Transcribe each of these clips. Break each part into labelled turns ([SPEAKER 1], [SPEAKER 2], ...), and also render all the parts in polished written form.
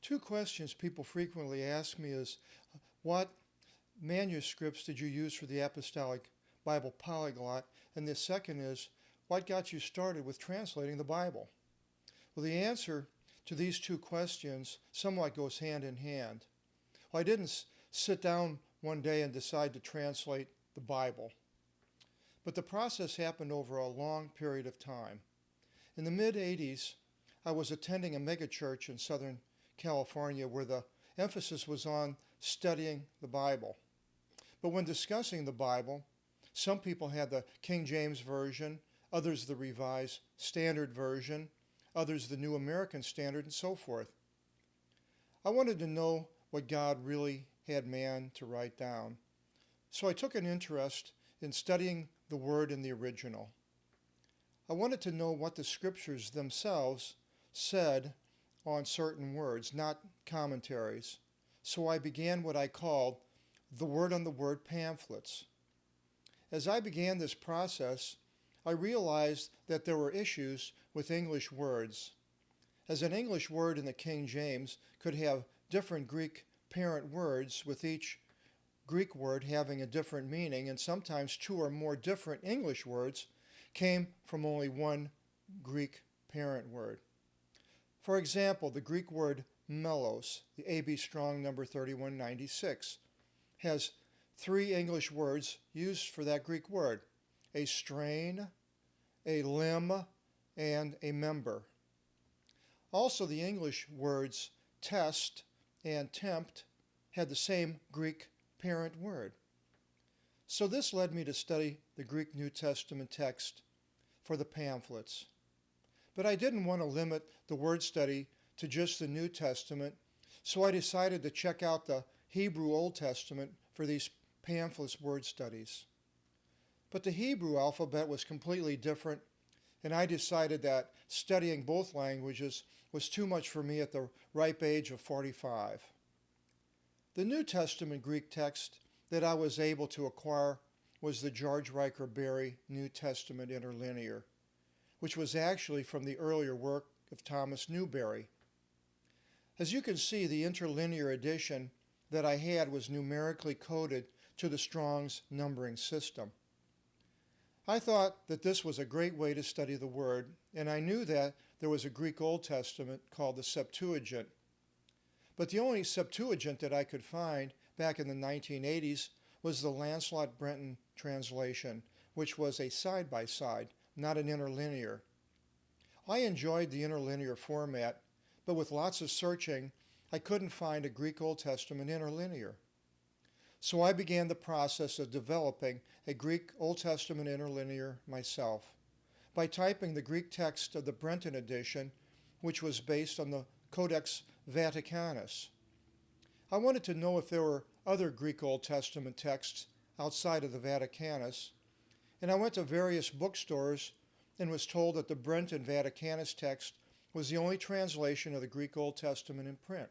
[SPEAKER 1] Two questions people frequently ask me is, what manuscripts did you use for the Apostolic Bible Polyglot? And the second is, what got you started with translating the Bible? Well, the answer to these two questions somewhat goes hand in hand. Well, I didn't sit down one day and decide to translate the Bible, but the process happened over a long period of time. In the mid-'80s, I was attending a megachurch in Southern California where the emphasis was on studying the Bible. But when discussing the Bible, some people had the King James Version, others the Revised Standard Version, others the New American Standard, and so forth. I wanted to know what God really had man to write down. So I took an interest in studying the Word in the original. I wanted to know what the Scriptures themselves said on certain words, not commentaries. So I began what I called the Word on the Word pamphlets. As I began this process, I realized that there were issues with English words. As an English word in the King James could have different Greek parent words, with each Greek word having a different meaning, and sometimes two or more different English words came from only one Greek parent word. For example, the Greek word melos, the AB Strong number 3196, has three English words used for that Greek word: a strain, a limb, and a member. Also, the English words test and tempt had the same Greek parent word. So this led me to study the Greek New Testament text for the pamphlets. But I didn't want to limit the word study to just the New Testament, so I decided to check out the Hebrew Old Testament for these pamphlets word studies. But the Hebrew alphabet was completely different, and I decided that studying both languages was too much for me at the ripe age of 45. The New Testament Greek text that I was able to acquire was the George Riker Berry New Testament Interlinear, which was actually from the earlier work of Thomas Newberry. As you can see, the interlinear edition that I had was numerically coded to the Strong's numbering system. I thought that this was a great way to study the Word, and I knew that there was a Greek Old Testament called the Septuagint. But the only Septuagint that I could find back in the 1980s was the Lancelot Brenton translation, which was a side-by-side, not an interlinear. I enjoyed the interlinear format, but with lots of searching, I couldn't find a Greek Old Testament interlinear. So I began the process of developing a Greek Old Testament interlinear myself by typing the Greek text of the Brenton edition, which was based on the Codex Vaticanus. I wanted to know if there were other Greek Old Testament texts outside of the Vaticanus, and I went to various bookstores and was told that the Brenton Vaticanus text was the only translation of the Greek Old Testament in print.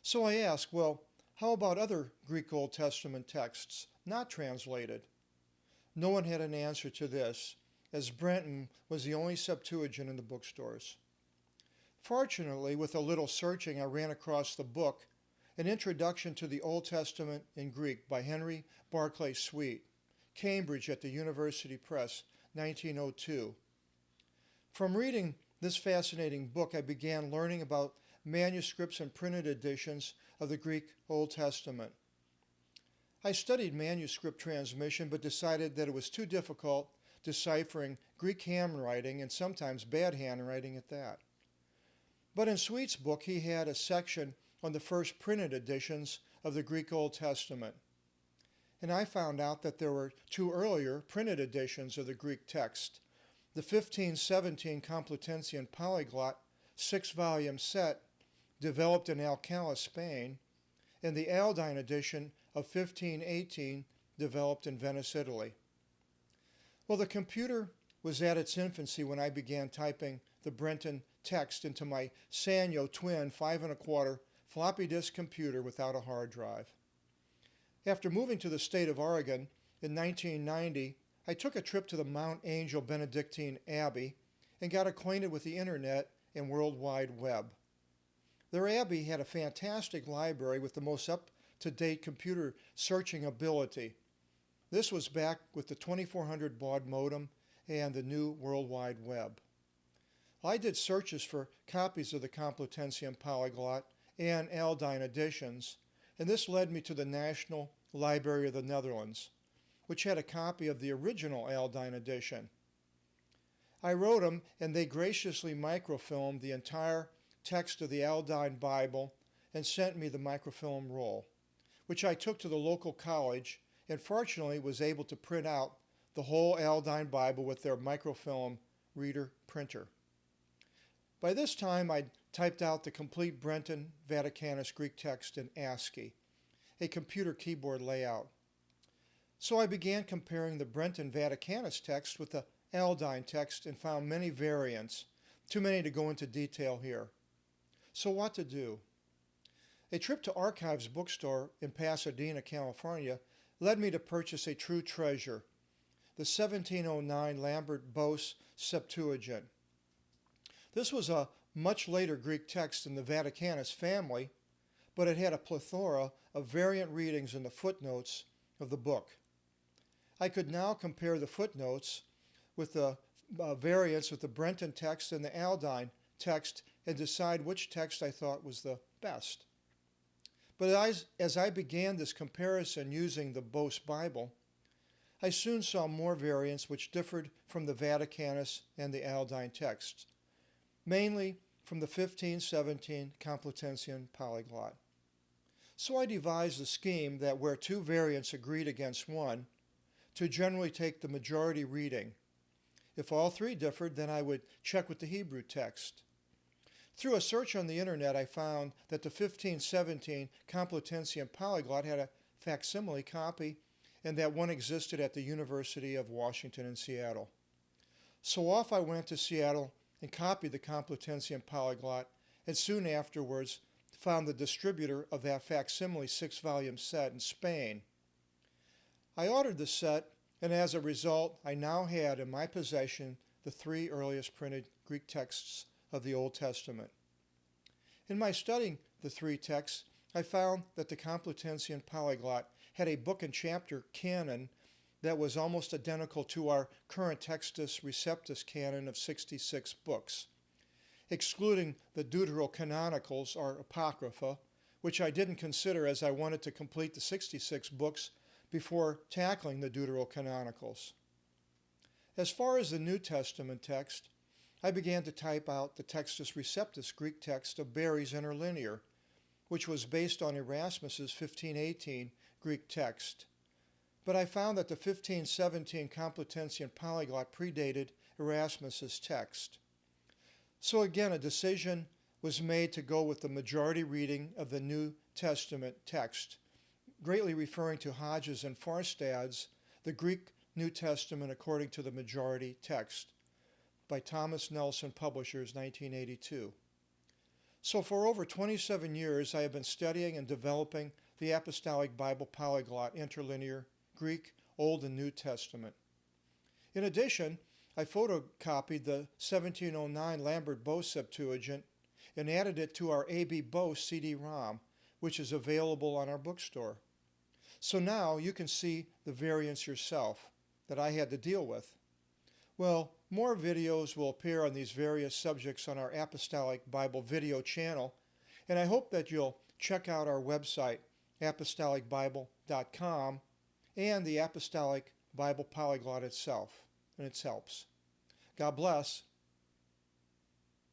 [SPEAKER 1] So I asked, well, how about other Greek Old Testament texts not translated? No one had an answer to this, as Brenton was the only Septuagint in the bookstores. Fortunately, with a little searching, I ran across the book, An Introduction to the Old Testament in Greek by Henry Barclay Sweet, Cambridge at the University Press, 1902. From reading this fascinating book, I began learning about manuscripts and printed editions of the Greek Old Testament. I studied manuscript transmission, but decided that it was too difficult deciphering Greek handwriting, and sometimes bad handwriting at that. But in Sweet's book, he had a section on the first printed editions of the Greek Old Testament. And I found out that there were two earlier printed editions of the Greek text, the 1517 Complutensian Polyglot 6-volume set developed in Alcalá, Spain, and the Aldine edition of 1518 developed in Venice, Italy. Well, the computer was at its infancy when I began typing the Brenton text into my Sanyo twin 5¼ floppy disk computer without a hard drive. After moving to the state of Oregon in 1990, I took a trip to the Mount Angel Benedictine Abbey and got acquainted with the Internet and World Wide Web. Their abbey had a fantastic library with the most up-to-date computer searching ability. This was back with the 2400 baud modem and the new World Wide Web. I did searches for copies of the Complutensian Polyglot and Aldine editions, and this led me to the National Library of the Netherlands, which had a copy of the original Aldine edition. I wrote them, and they graciously microfilmed the entire text of the Aldine Bible and sent me the microfilm roll, which I took to the local college and fortunately was able to print out the whole Aldine Bible with their microfilm reader printer. By this time, I'd typed out the complete Brenton Vaticanus Greek text in ASCII, a computer keyboard layout. So I began comparing the Brenton Vaticanus text with the Aldine text and found many variants, too many to go into detail here. So what to do? A trip to Archives bookstore in Pasadena, California, led me to purchase a true treasure, the 1709 Lambert Bose Septuagint. This was a much later Greek text in the Vaticanus family, but it had a plethora of variant readings in the footnotes of the book. I could now compare the footnotes with the variants with the Brenton text and the Aldine text and decide which text I thought was the best. But as I began this comparison using the Bose Bible, I soon saw more variants which differed from the Vaticanus and the Aldine texts, mainly from the 1517 Complutensian Polyglot. So I devised a scheme that where two variants agreed against one, to generally take the majority reading. If all three differed, then I would check with the Hebrew text. Through a search on the internet, I found that the 1517 Complutensian Polyglot had a facsimile copy and that one existed at the University of Washington in Seattle. So off I went to Seattle and copied the Complutensian Polyglot, and soon afterwards found the distributor of that facsimile 6-volume set in Spain. I ordered the set, and as a result, I now had in my possession the 3 earliest printed Greek texts of the Old Testament. In my studying the 3 texts, I found that the Complutensian Polyglot had a book and chapter canon that was almost identical to our current Textus Receptus canon of 66 books, excluding the Deuterocanonicals or Apocrypha, which I didn't consider as I wanted to complete the 66 books before tackling the Deuterocanonicals. As far as the New Testament text, I began to type out the Textus Receptus Greek text of Barry's Interlinear, which was based on Erasmus's 1518 Greek text. But I found that the 1517 Complutensian Polyglot predated Erasmus's text. So again, a decision was made to go with the majority reading of the New Testament text, greatly referring to Hodges and Farstad's The Greek New Testament According to the Majority Text by Thomas Nelson Publishers, 1982. So for over 27 years, I have been studying and developing the Apostolic Bible Polyglot, Interlinear, Greek, Old and New Testament. In addition, I photocopied the 1709 Lambert Bose Septuagint and added it to our A.B. Bose CD-ROM, which is available on our bookstore. So now you can see the variants yourself that I had to deal with. Well, more videos will appear on these various subjects on our Apostolic Bible video channel, and I hope that you'll check out our website, apostolicbible.com, and the Apostolic Bible Polyglot itself and its helps. God bless.